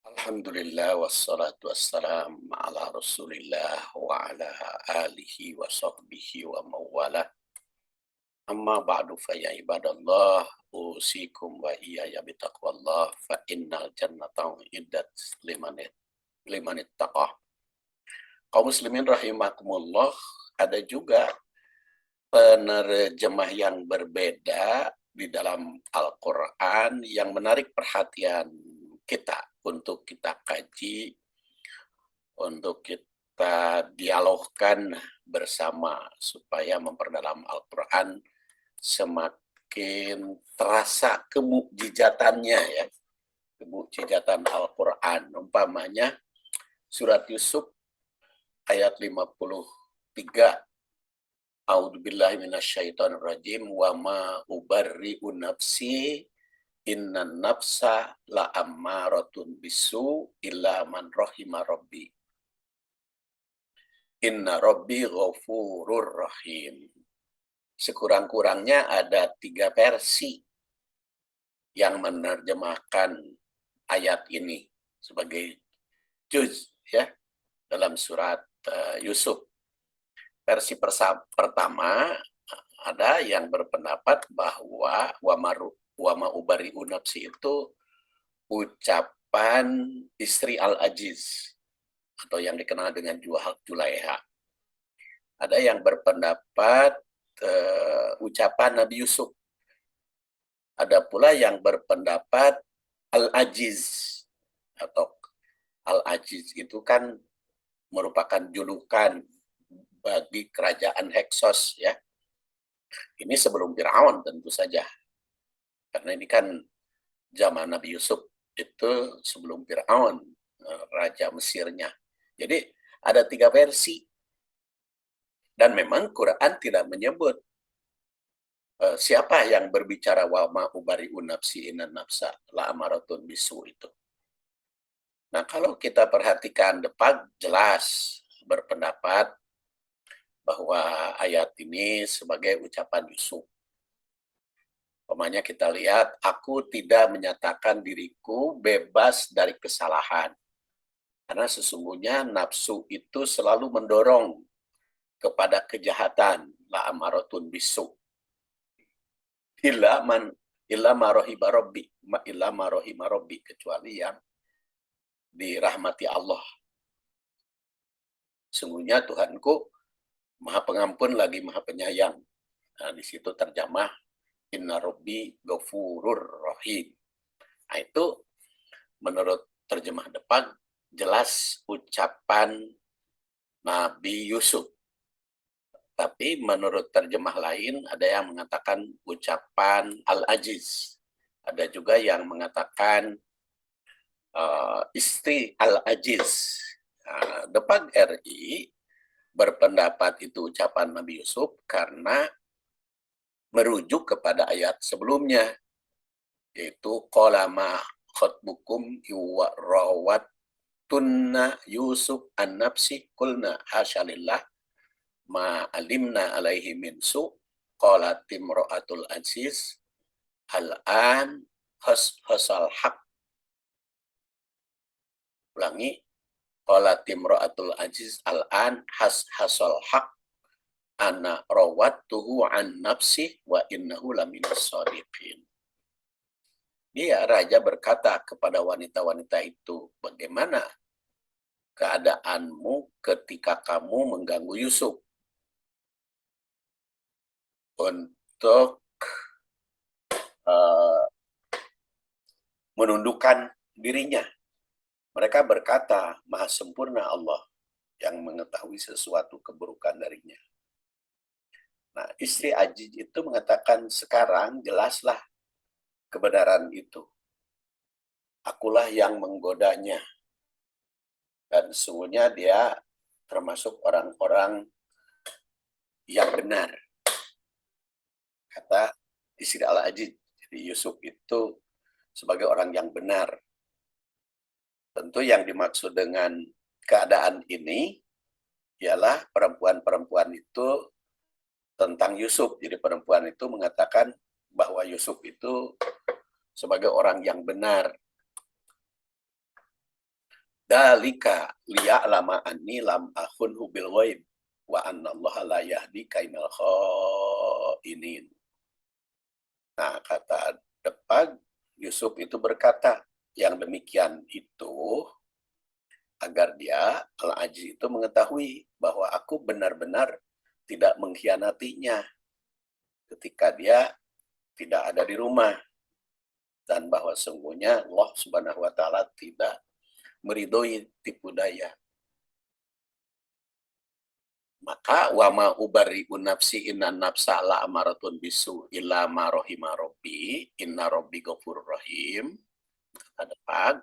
Alhamdulillah wassalatu wassalam ala Rasulillah wa ala alihi wa sahbihi wa mawala. Amma ba'du fa ya ibadallah usikum wa iyaya bitaqwallah fa innal jannata iddat liman ittaqah. Kaum muslimin rahimakumullah, ada juga penerjemah yang berbeda di dalam Al-Quran yang menarik perhatian kita untuk kita kaji, untuk kita dialogkan bersama supaya memperdalam Al-Quran semakin terasa kemukjizatannya ya, kemukjizatan Al-Quran. Umpamanya surat Yusuf ayat 53. A'udzubillahi minasyaitonirrajim wa ma ubarri'u nafsi innan nafsa la'ammaratun bisu illa man rahima rabbi. Inna rabbi ghafurur rahim. Sekurang-kurangnya ada 3 versi yang menerjemahkan ayat ini sebagai juz ya dalam surat Yusuf. Versi pertama ada yang berpendapat bahwa wa ma ubari'u nafsi itu ucapan istri Al-Aziz atau yang dikenal dengan Julaiha. Ada yang berpendapat ucapan Nabi Yusuf. Ada pula yang berpendapat Al-Aziz atau Al-Aziz itu kan merupakan julukan bagi kerajaan Heksos ya. Ini sebelum Firaun tentu saja. Karena ini kan zaman Nabi Yusuf itu sebelum Firaun, raja Mesirnya. Jadi ada 3 versi. Dan memang Quran tidak menyebut siapa yang berbicara wa ma ubari'u nafsi innan nafsa la amaratun bisu itu. Nah, kalau kita perhatikan depan jelas berpendapat bahwa ayat ini sebagai ucapan Yusuf. Umpamanya kita lihat, aku tidak menyatakan diriku bebas dari kesalahan. Karena sesungguhnya nafsu itu selalu mendorong kepada kejahatan, la amaratun bisu. Illa marohima rabbi, kecuali yang dirahmati Allah. Sungguhnya Tuhanku Maha Pengampun lagi Maha Penyayang. Nah, di situ terjemah Inna Rabbi Ghafurur Rahim. Nah, itu menurut terjemah depan jelas ucapan Nabi Yusuf. Tapi menurut terjemah lain ada yang mengatakan ucapan Al-Aziz. Ada juga yang mengatakan istri Al-Aziz. Depan RI berpendapat itu ucapan Nabi Yusuf karena merujuk kepada ayat sebelumnya, yaitu qolama khotbukum iwa rawat tunna Yusuf an nafsi kulna hasyalillah ma alimna alaihi min su qalat imra'atul aziz al-an hasal haq. Ulangi, qalat imra'atul aziz al-an hasal haq ana rawattuhu an nafsi wa innahu laminas shadiqin. Dia raja berkata kepada wanita-wanita itu, bagaimana keadaanmu ketika kamu mengganggu Yusuf untuk menundukkan dirinya. Mereka berkata, Maha sempurna Allah yang mengetahui sesuatu keburukan darinya. Nah, istri Aziz itu mengatakan, sekarang jelaslah kebenaran itu. Akulah yang menggodanya. Dan sesungguhnya dia termasuk orang-orang yang benar. Kata istri Al-Aziz. Jadi Yusuf itu sebagai orang yang benar. Tentu yang dimaksud dengan keadaan ini ialah perempuan-perempuan itu tentang Yusuf. Jadi perempuan itu mengatakan bahwa Yusuf itu sebagai orang yang benar. Dalika liya'lama anni lam akhunhu bil ghaib wa anna Allah la yahdi kaidal kha'inin. Nah, kata Depag, Yusuf itu berkata, yang demikian itu agar dia, Al-Ajiz itu mengetahui bahwa aku benar-benar tidak mengkhianatinya ketika dia tidak ada di rumah, dan bahwa sungguhnya Allah Subhanahu wa taala tidak meridhoi tipu daya. Maka wa ma ubari'u nafsi inna nafsa la amaratun bisu illa ma rahima rabbi inna rabbi ghafurur rahim. Kata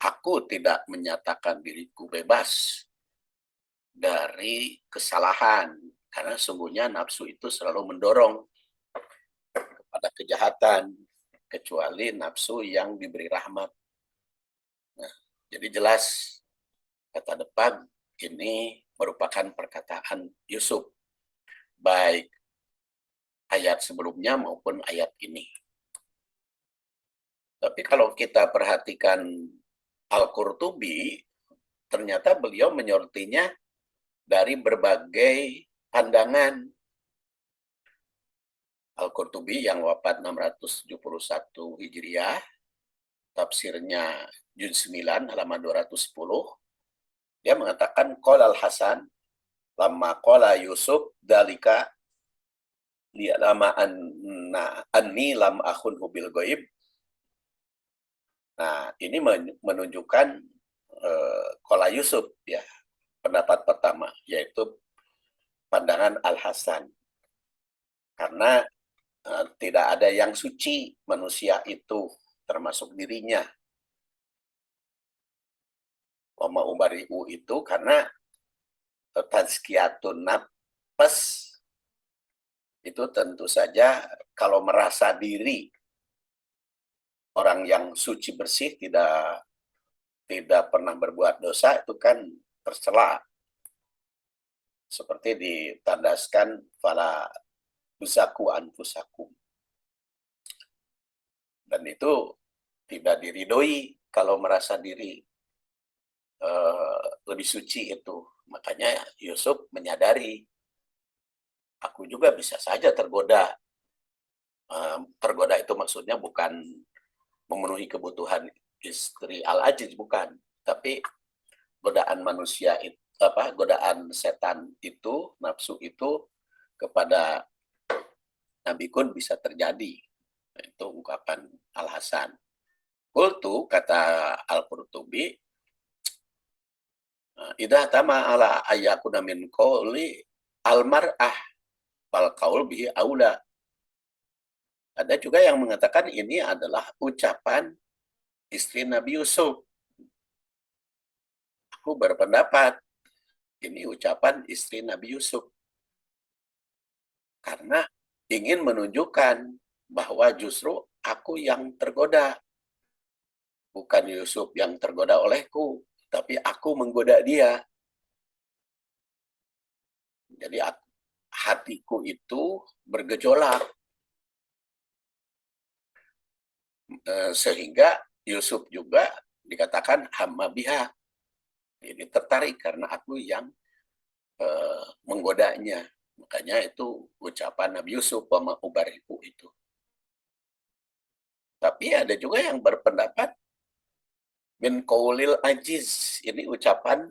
aku tidak menyatakan diriku bebas dari kesalahan karena sungguhnya nafsu itu selalu mendorong kepada kejahatan kecuali nafsu yang diberi rahmat. Nah, jadi jelas kata Depag ini merupakan perkataan Yusuf, baik ayat sebelumnya maupun ayat ini. Tapi kalau kita perhatikan Al-Qurtubi, ternyata beliau menyortinya dari berbagai pandangan. Al-Qurtubi yang wafat 671 Hijriah, tafsirnya Juz 9 halaman 210, dia mengatakan qala Al-Hasan lamma qala Yusuf dalika liya'lama anni lam akhunhu bil ghaib. Nah, ini menunjukkan qala Yusuf ya, pendapat pertama yaitu pandangan Al-Hasan. Karena tidak ada yang suci manusia itu termasuk dirinya. Wama ubari'u itu karena tazkiyatun nafs itu tentu saja kalau merasa diri orang yang suci bersih tidak pernah berbuat dosa itu kan tercela. Seperti ditandaskan fala tuzaku anfusakum. Dan itu tidak diridhoi kalau merasa diri lebih suci itu. Makanya Yusuf menyadari, aku juga bisa saja tergoda. Tergoda itu maksudnya bukan memenuhi kebutuhan istri Al-Aziz, bukan. Tapi godaan manusia itu, godaan setan itu, nafsu itu kepada Nabi Kun bisa terjadi. Itu ungkapan Al-Hasan. Qultu, kata Al-Qurtubi, idza tama ala ayyakuna min qawli al-mar'ah fal qaul bihi aula. Ada juga yang mengatakan ini adalah ucapan istri Nabi Yusuf. Aku berpendapat ini ucapan istri Nabi Yusuf. Karena ingin menunjukkan bahwa justru aku yang tergoda. Bukan Yusuf yang tergoda olehku, tapi aku menggoda dia. Jadi hatiku itu bergejolak. Sehingga Yusuf juga dikatakan hamma biha. Jadi tertarik karena aku yang menggodanya. Makanya itu ucapan Nabi Yusuf wa ubariku itu. Tapi ada juga yang berpendapat min qaulil ajiz. Ini ucapan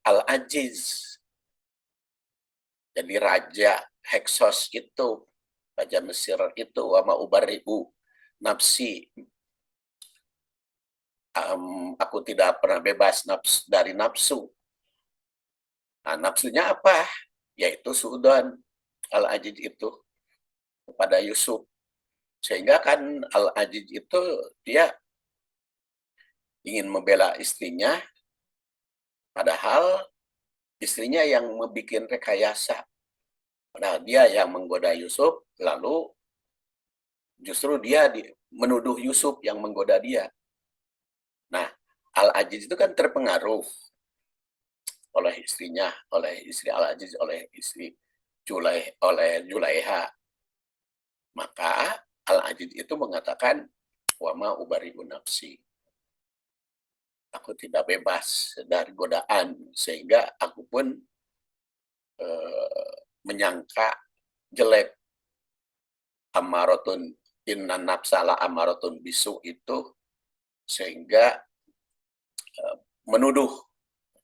Al-Ajiz. Jadi raja Heksos itu, raja Mesir itu, wa ubariku nafsi. Aku tidak pernah bebas dari nafsu. Nah, nafsunya apa? Yaitu suudon Al-Ajiz itu kepada Yusuf. Sehingga kan Al-Ajiz itu dia ingin membela istrinya, padahal istrinya yang membuat rekayasa. Padahal dia yang menggoda Yusuf, lalu justru dia menuduh Yusuf yang menggoda dia. Nah, Al-Ajiz itu kan terpengaruh oleh istrinya, oleh istri Al-Ajiz, oleh istri Julaiha. Maka Al-Ajiz itu mengatakan, wama ubari'u nafsi. aku tidak bebas dari godaan, sehingga aku pun menyangka jelek. Amaratun inna nafsala amaratun bisu itu, sehingga menuduh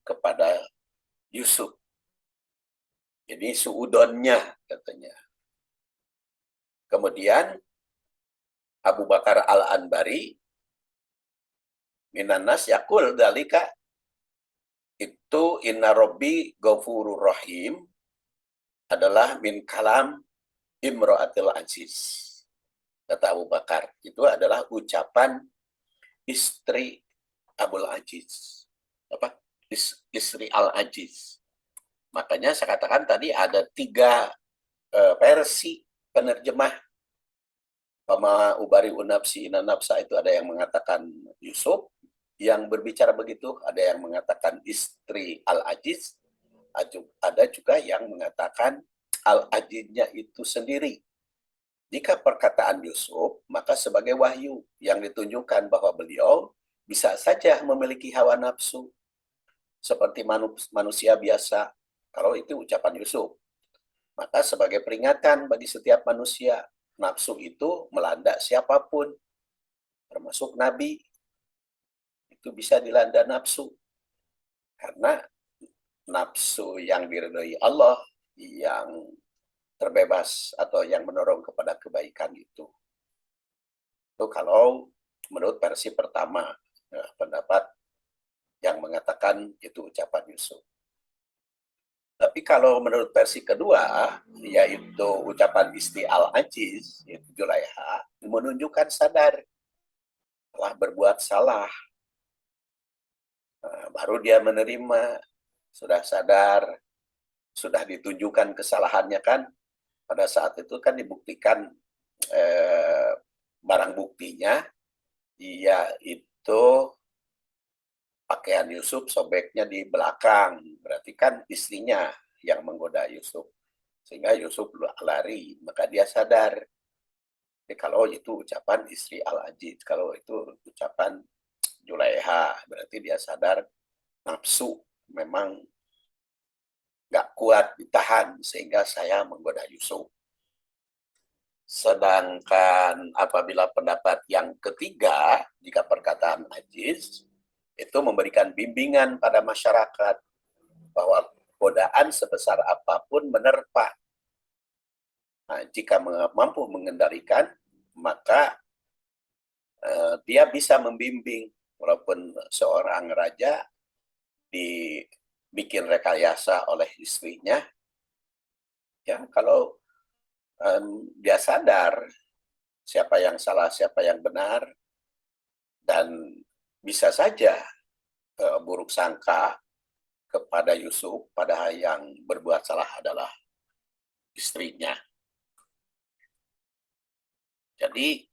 kepada Yusuf. Ini suudonnya katanya. Kemudian Abu Bakar Al-Anbari minanas yakul dalika, itu inna robbi ghafurur rahim adalah min kalam imro'atil aziz. Kata Abu Bakar, itu adalah ucapan istri Abul Aziz. Apa? Istri Al-Aziz. Makanya saya katakan tadi ada 3 versi penerjemah. Pama ubari unapsi inanapsa itu ada yang mengatakan Yusuf yang berbicara begitu, ada yang mengatakan istri Al-Aziz, ada juga yang mengatakan Al-Aziznya itu sendiri. Jika perkataan Yusuf, maka sebagai wahyu yang ditunjukkan bahwa beliau bisa saja memiliki hawa nafsu seperti manusia biasa. Kalau itu ucapan Yusuf, maka sebagai peringatan bagi setiap manusia, nafsu itu melanda siapapun, termasuk Nabi. Itu bisa dilanda nafsu. Karena nafsu yang diridhoi Allah, yang terbebas atau yang mendorong kepada kebaikan itu. Itu kalau menurut versi pertama, pendapat yang mengatakan itu ucapan Yusuf. Tapi kalau menurut versi kedua, yaitu ucapan istri Al-Aziz, yaitu Julaiha, menunjukkan sadar telah berbuat salah. Nah, baru dia menerima, sudah sadar, sudah ditunjukkan kesalahannya kan. Pada saat itu kan dibuktikan barang buktinya, yaitu pakaian Yusuf sobeknya di belakang. Berarti kan istrinya yang menggoda Yusuf. Sehingga Yusuf lari, maka dia sadar. Jadi kalau itu ucapan istri Al-Aziz, kalau itu ucapan Julaiha, berarti dia sadar nafsu memang nggak kuat ditahan, sehingga saya menggoda Yusuf. Sedangkan apabila pendapat yang ketiga, jika perkataan Aziz, itu memberikan bimbingan pada masyarakat bahwa godaan sebesar apapun menerpa. Nah, jika mampu mengendalikan, maka dia bisa membimbing. Walaupun seorang raja dibikin rekayasa oleh istrinya, ya kalau dia sadar siapa yang salah, siapa yang benar, dan bisa saja buruk sangka kepada Yusuf, padahal yang berbuat salah adalah istrinya. Jadi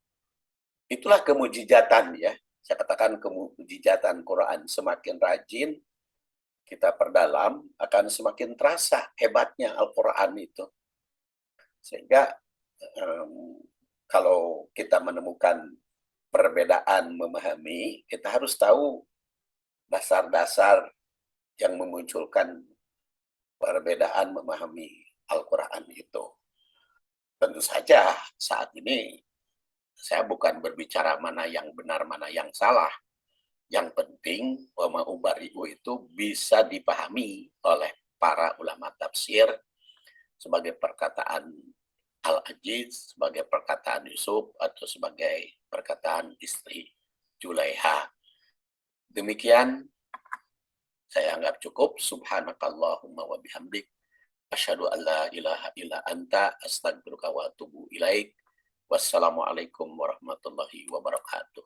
itulah kemujizatan ya. Saya katakan kemujizatan Quran. Semakin rajin kita perdalam, akan semakin terasa hebatnya Al-Quran itu. Sehingga kalau kita menemukan perbedaan memahami, kita harus tahu dasar-dasar yang memunculkan perbedaan memahami Al-Quran itu. Tentu saja saat ini saya bukan berbicara mana yang benar, mana yang salah. Yang penting wama ubari'u itu bisa dipahami oleh para ulama tafsir sebagai perkataan Al-Aziz, sebagai perkataan Yusuf, atau sebagai perkataan istri Julaiha. Demikian saya anggap cukup. Subhanakallahumma wa bihamdik. Asyhadu an la ilaha illa anta astaghfiruka wa atubu ilaik. Wassalamualaikum warahmatullahi wabarakatuh.